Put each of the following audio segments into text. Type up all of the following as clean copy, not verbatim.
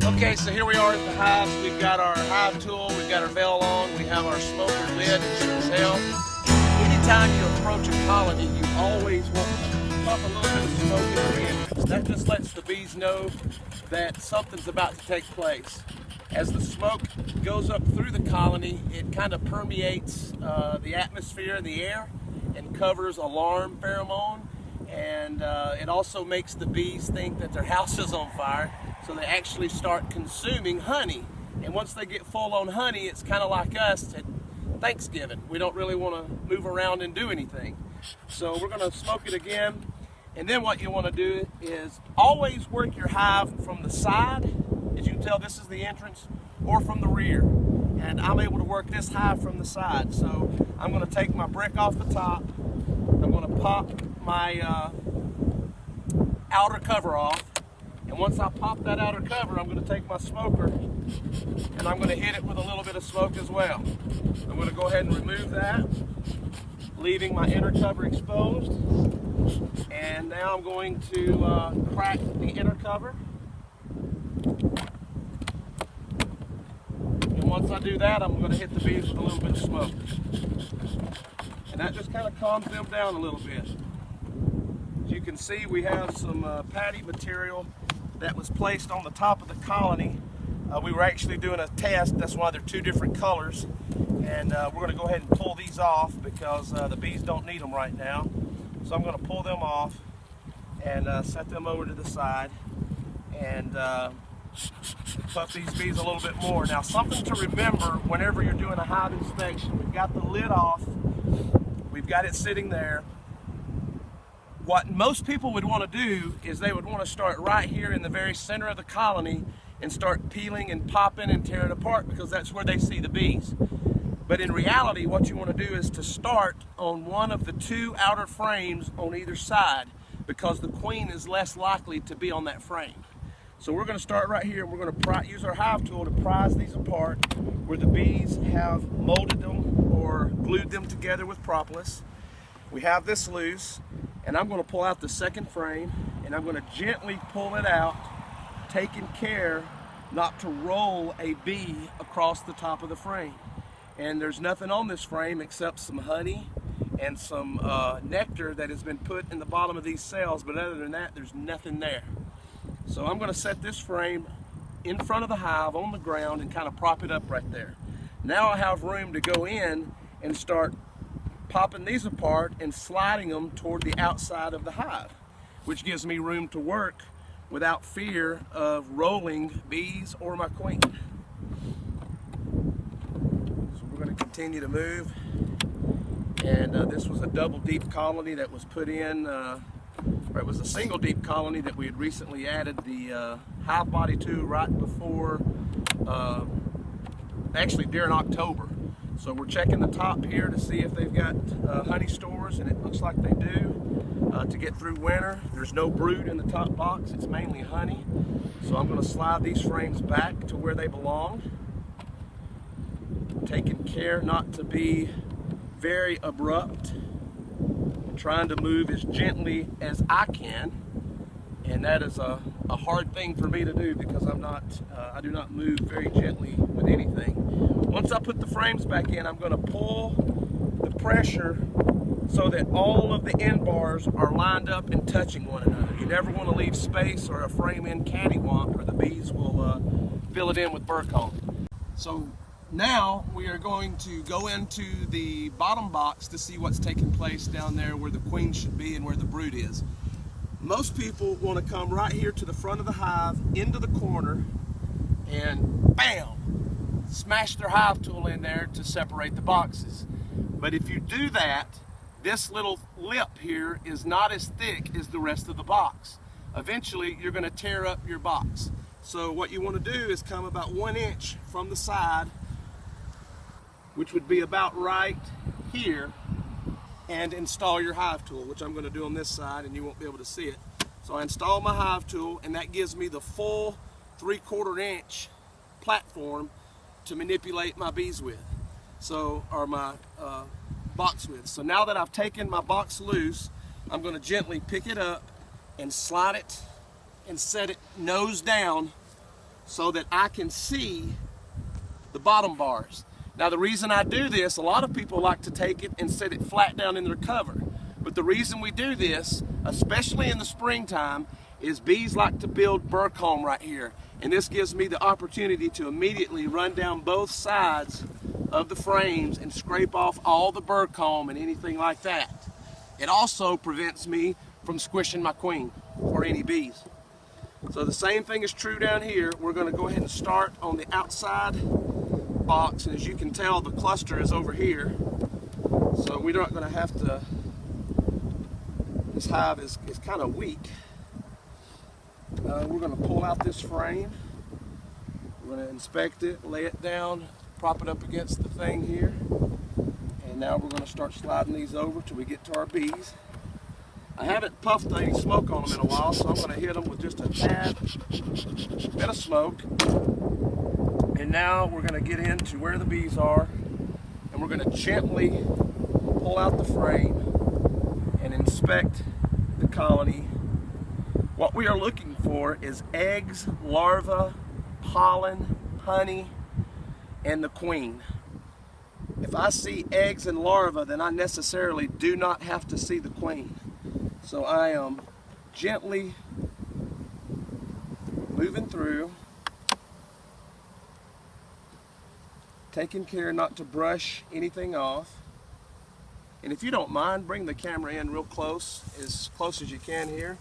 Okay, so here we are at the hives. We've got our hive tool, we've got our veil on, we have our smoker lid, it's sure as hell. Anytime you approach a colony, you always want to pump a little bit of smoke in the entrance. That just lets the bees know that something's about to take place. As the smoke goes up through the colony, it kind of permeates the atmosphere and the air and covers alarm pheromone, and it also makes the bees think that their house is on fire, so they actually start consuming honey. And once they get full on honey, it's kind of like us at Thanksgiving. We don't really want to move around and do anything. So we're going to smoke it again, and then what you want to do is always work your hive from the side. As you can tell, this is the entrance, or from the rear. And I'm able to work this hive from the side. So I'm going to take my brick off the top. I'm going to pop my outer cover off. And once I pop that outer cover, I'm going to take my smoker and I'm going to hit it with a little bit of smoke as well. I'm going to go ahead and remove that, leaving my inner cover exposed. And now I'm going to crack the inner cover. And once I do that, I'm going to hit the bees with a little bit of smoke. And that just kind of calms them down a little bit. As you can see, we have some patty material that was placed on the top of the colony. We were actually doing a test, that's why they're two different colors. And we're going to go ahead and pull these off because the bees don't need them right now. So I'm going to pull them off and set them over to the side and puff these bees a little bit more. Now, something to remember whenever you're doing a hive inspection, we've got the lid off, we've got it sitting there. What most people would want to do is they would want to start right here in the very center of the colony and start peeling and popping and tearing apart because that's where they see the bees. But in reality, what you want to do is to start on one of the two outer frames on either side because the queen is less likely to be on that frame. So we're going to start right here and we're going to use our hive tool to prise these apart where the bees have molded them or glued them together with propolis. We have this loose. And I'm going to pull out the second frame and I'm going to gently pull it out, taking care not to roll a bee across the top of the frame. And there's nothing on this frame except some honey and some nectar that has been put in the bottom of these cells, but other than that, there's nothing there. So I'm going to set this frame in front of the hive on the ground and kind of prop it up right there. Now I have room to go in and start popping these apart and sliding them toward the outside of the hive, which gives me room to work without fear of rolling bees or my queen. So we're going to continue to move. And this was a double deep colony that was put in, or it was a single deep colony that we had recently added the hive body to right before, actually during October. So we're checking the top here to see if they've got honey stores, and it looks like they do to get through winter. There's no brood in the top box, it's mainly honey. So I'm going to slide these frames back to where they belong, taking care not to be very abrupt, trying to move as gently as I can. And that is a hard thing for me to do because I do not move very gently with anything. Once I put the frames back in, I'm going to pull the pressure so that all of the end bars are lined up and touching one another. You never want to leave space or a frame in cattywomp or the bees will fill it in with burr comb. So now we are going to go into the bottom box to see what's taking place down there where the queen should be and where the brood is. Most people want to come right here to the front of the hive, into the corner, and bam! Smash their hive tool in there to separate the boxes. But if you do that, this little lip here is not as thick as the rest of the box. Eventually, you're going to tear up your box. So what you want to do is come about 1 inch from the side, which would be about right here, and install your hive tool, which I'm going to do on this side and you won't be able to see it. So I install my hive tool and that gives me the full 3/4 inch platform to manipulate my bees with, or my box with. So now that I've taken my box loose, I'm going to gently pick it up and slide it and set it nose down so that I can see the bottom bars. Now the reason I do this, a lot of people like to take it and set it flat down in their cover. But the reason we do this, especially in the springtime, is bees like to build burr comb right here. And this gives me the opportunity to immediately run down both sides of the frames and scrape off all the burr comb and anything like that. It also prevents me from squishing my queen or any bees. So the same thing is true down here. We're going to go ahead and start on the outside box, and as you can tell, the cluster is over here. So we're not going to have to, this hive is kind of weak. We're going to pull out this frame. We're going to inspect it, lay it down, prop it up against the thing here. And now we're going to start sliding these over till we get to our bees. I haven't puffed any smoke on them in a while, so I'm going to hit them with just a tad bit of smoke. And now we're going to get into where the bees are, and we're going to gently pull out the frame and inspect the colony. What we are looking for is eggs, larvae, pollen, honey, and the queen. If I see eggs and larvae, then I necessarily do not have to see the queen. So I am gently moving through, taking care not to brush anything off. And if you don't mind, bring the camera in real close as you can here,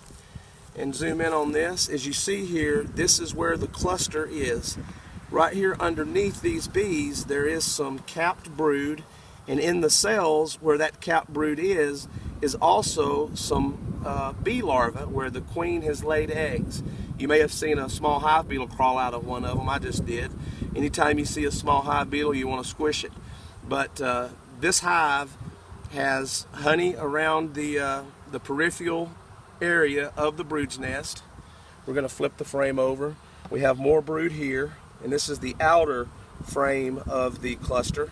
and zoom in on this. As you see here, this is where the cluster is. Right here underneath these bees, there is some capped brood, and in the cells where that capped brood is also some bee larvae where the queen has laid eggs. You may have seen a small hive beetle crawl out of one of them. I just did. Anytime you see a small hive beetle, you want to squish it. But this hive has honey around the peripheral area of the brood's nest. We're going to flip the frame over. We have more brood here, and this is the outer frame of the cluster.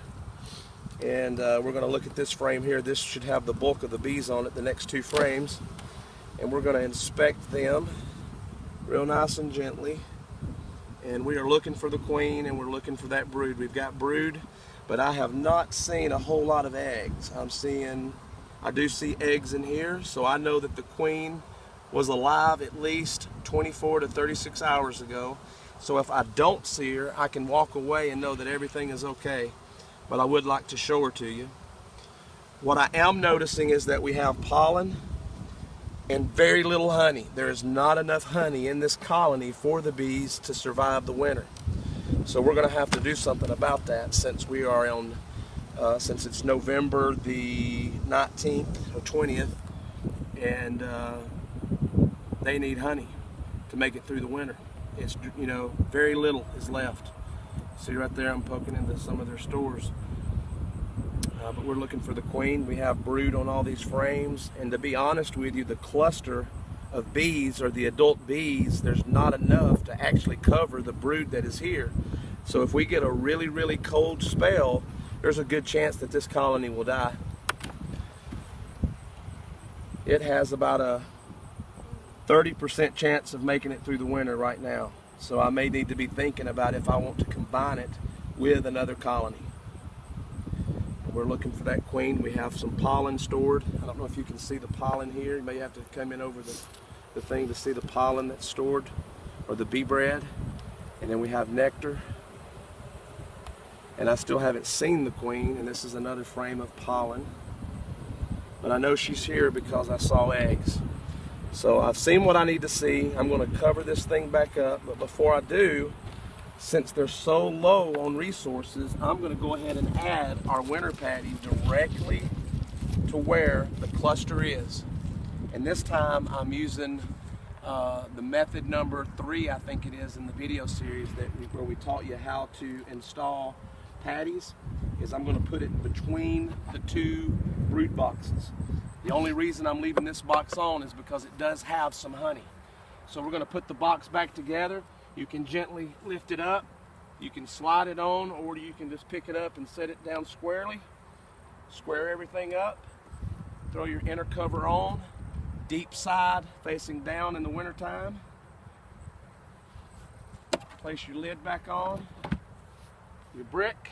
And we're going to look at this frame here. This should have the bulk of the bees on it, the next two frames. And we're going to inspect them real nice and gently. And we are looking for the queen, and we're looking for that brood. We've got brood, but I have not seen a whole lot of eggs. I do see eggs in here, so I know that the queen was alive at least 24 to 36 hours ago. So if I don't see her, I can walk away and know that everything is okay. But I would like to show her to you. What I am noticing is that we have pollen and very little honey. There is not enough honey in this colony for the bees to survive the winter. So we're going to have to do something about that since we are on, since it's November the 19th or 20th, and they need honey to make it through the winter. It's, you know, very little is left. See right there, I'm poking into some of their stores. But we're looking for the queen. We have brood on all these frames, and to be honest with you, the cluster of bees, or the adult bees, there's not enough to actually cover the brood that is here. So if we get a really, really cold spell, there's a good chance that this colony will die. It has about a 30% chance of making it through the winter right now. So I may need to be thinking about if I want to combine it with another colony. We're looking for that queen. We have some pollen stored. I don't know if you can see the pollen here. You may have to come in over the thing to see the pollen that's stored, or the bee bread. And then we have nectar. And I still haven't seen the queen, and this is another frame of pollen. But I know she's here because I saw eggs. So I've seen what I need to see. I'm going to cover this thing back up, but before I do, since they're so low on resources, I'm going to go ahead and add our winter patty directly to where the cluster is. And this time I'm using the method number 3, I think it is, in the video series where we taught you how to install patties. Is I'm going to put it between the two brood boxes. The only reason I'm leaving this box on is because it does have some honey. So we're going to put the box back together. You can gently lift it up, you can slide it on, or you can just pick it up and set it down squarely. Square everything up, throw your inner cover on, deep side facing down in the wintertime. Place your lid back on, your brick,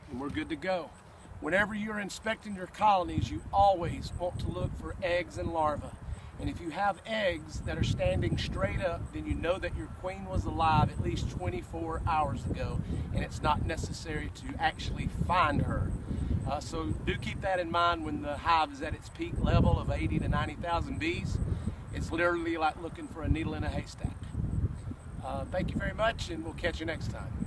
and we're good to go. Whenever you're inspecting your colonies, you always want to look for eggs and larvae. And if you have eggs that are standing straight up, then you know that your queen was alive at least 24 hours ago, and it's not necessary to actually find her. So do keep that in mind when the hive is at its peak level of 80 to 90,000 bees. It's literally like looking for a needle in a haystack. Thank you very much, and we'll catch you next time.